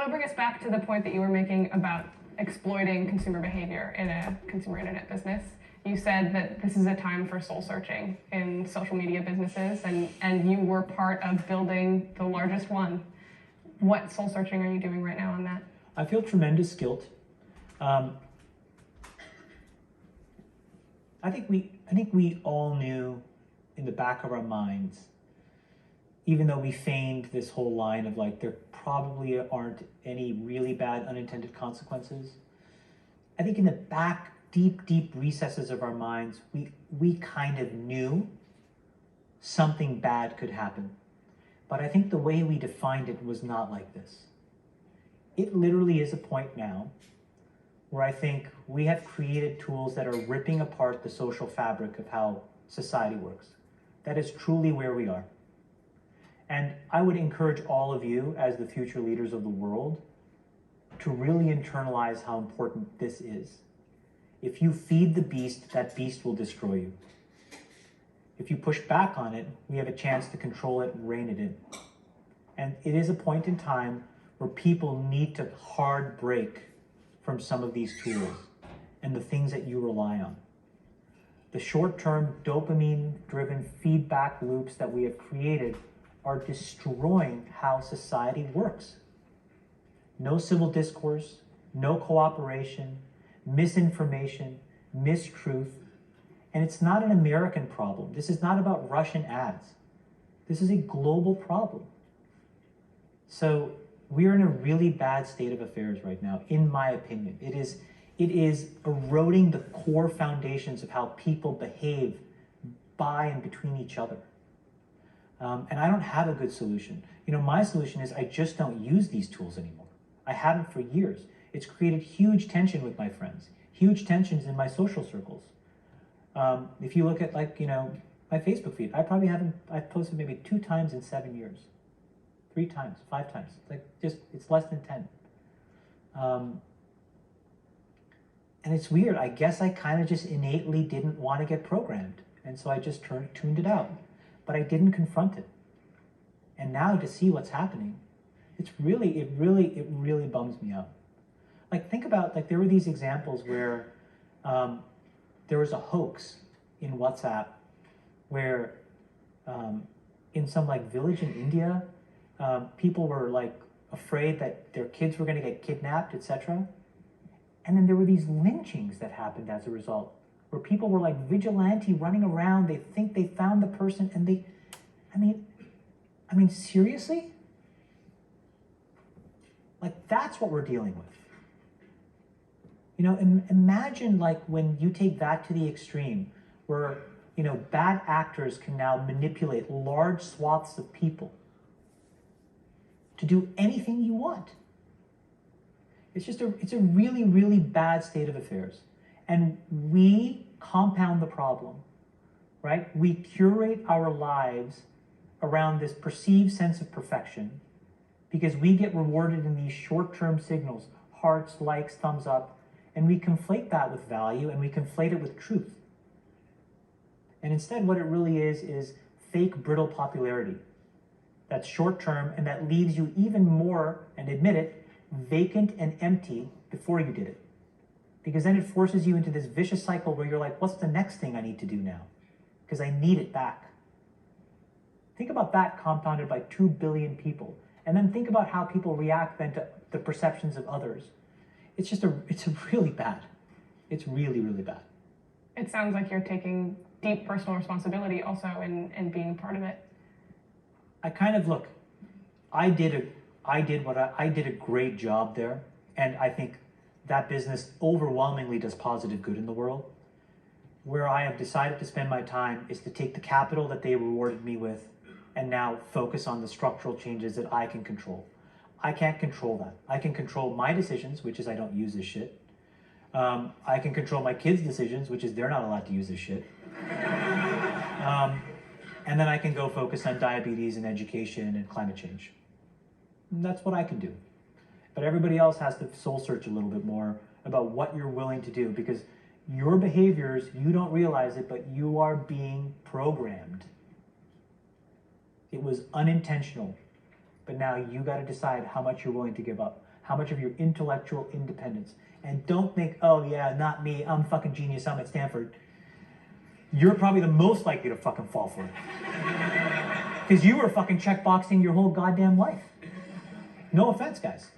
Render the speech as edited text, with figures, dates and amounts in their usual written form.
want to bring us back to the point that you were making about exploiting consumer behavior in a consumer internet business. You said that this is a time for soul searching in social media businesses, and you were part of building the largest one. What soul searching are you doing right now on that? I feel tremendous guilt. I think we all knew in the back of our minds, even though we feigned this whole line of like, there probably aren't any really bad unintended consequences. I think in the back, deep recesses of our minds, we kind of knew something bad could happen. But I think the way we defined it was not like this. It literally is a point now where I think we have created tools that are ripping apart the social fabric of how society works. That is truly where we are. And I would encourage all of you as the future leaders of the world to really internalize how important this is. If you feed the beast, that beast will destroy you. If you push back on it, we have a chance to control it and rein it in. And it is a point in time where people need to hard break from some of these tools and the things that you rely on. The short-term dopamine-driven feedback loops that we have created are destroying how society works. No civil discourse, no cooperation, misinformation, mistruth. And it's not an American problem. This is not about Russian ads. This is a global problem. So we're in a really bad state of affairs right now, in my opinion. It is eroding the core foundations of how people behave by and between each other. And I don't have a good solution. My solution is I just don't use these tools anymore. I haven't for years. It's created huge tension with my friends, huge tensions in my social circles. If you look at my Facebook feed, I've posted maybe 2 times in 7 years, 3 times, 5 times. It's less than 10. And it's weird. I guess I kind of just innately didn't want to get programmed. And so I just tuned it out. But I didn't confront it. And now to see what's happening, it really bums me out. Think about, there were these examples where there was a hoax in WhatsApp where in some village in India, people were afraid that their kids were going to get kidnapped, etc. And then there were these lynchings that happened as a result, where people were vigilante running around. They think they found the person, and I mean, seriously? That's what we're dealing with. Imagine when you take that to the extreme, where, bad actors can now manipulate large swaths of people to do anything you want. It's a really bad state of affairs. And we compound the problem, right? We curate our lives around this perceived sense of perfection because we get rewarded in these short-term signals, hearts, likes, thumbs up, and we conflate that with value and we conflate it with truth. And instead, what it really is fake, brittle popularity. That's short-term and that leaves you even more, and admit it, vacant and empty before you did it. Because then it forces you into this vicious cycle where you're like, what's the next thing I need to do now? Because I need it back. Think about that compounded by 2 billion people. And then think about how people react then to the perceptions of others. It's really bad. It's really bad. It sounds like you're taking deep personal responsibility also in being part of it. I did a great job there. And I think that business overwhelmingly does positive good in the world. Where I have decided to spend my time is to take the capital that they rewarded me with and now focus on the structural changes that I can control. I can't control that. I can control my decisions, which is I don't use this shit. I can control my kids' decisions, which is they're not allowed to use this shit. And then I can go focus on diabetes and education and climate change. And that's what I can do. But everybody else has to soul search a little bit more about what you're willing to do, because your behaviors, you don't realize it, but you are being programmed. It was unintentional, but now you got to decide how much you're willing to give up. how much of your intellectual independence. And don't think, oh yeah, not me, I'm fucking genius, I'm at Stanford. You're probably the most likely to fucking fall for it. Because you were fucking checkboxing your whole goddamn life. No offense, guys.